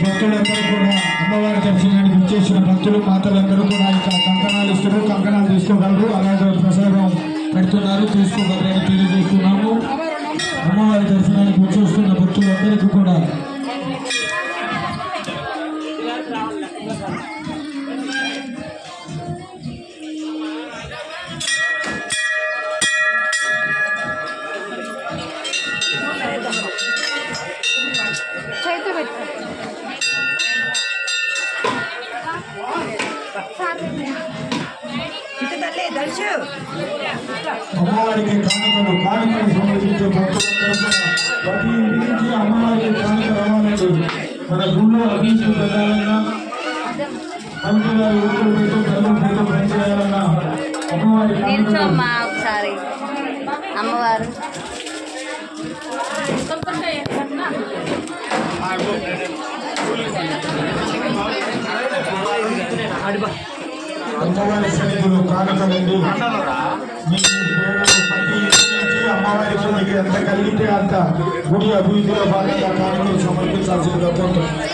భక్తులందరూ కూడా అమ్మవారి దర్శనానికి విచ్చేసిన భక్తులు మాతలందరూ కూడా ఇక్కడ కంకణాలు ఇస్తారు, కంకణాలు తీసుకోగలరు. అలాగే ప్రసాదం పెడుతున్నారు, తీసుకోగలరని తెలియజేస్తున్నాము. అమ్మవారి దర్శనానికి విచ్చేస్తున్న భక్తులందరికీ కూడా అమ్మవారికి కానుకలు సమర్పించే భక్తులందరూ ప్రతి ఇంటి నుంచి అమ్మవారికి కానుక రావాలండి. మన గుళ్ళో అభివృద్ధి పెరగాలన్నా, పంతులు పనిచేయాలన్నా అమ్మవారి ఒకసారి అమ్మవారు అమ్మవారి సన్నిధిలో కానుకలండి. మీకు ప్రతి ఇంటి నుంచి అమ్మవారికి మీకు ఎంత కలిగితే అంత గుడి అభివృద్ధిలో భాగంగా కానుకలు సమర్పించాల్సిందిగా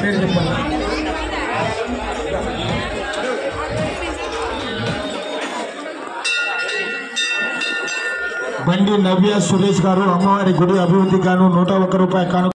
పేరు చెప్పండి. బండి నవ్య సురేష్ గారు అమ్మవారి గుడి అభివృద్ధికి గాను 101 రూపాయల కానుక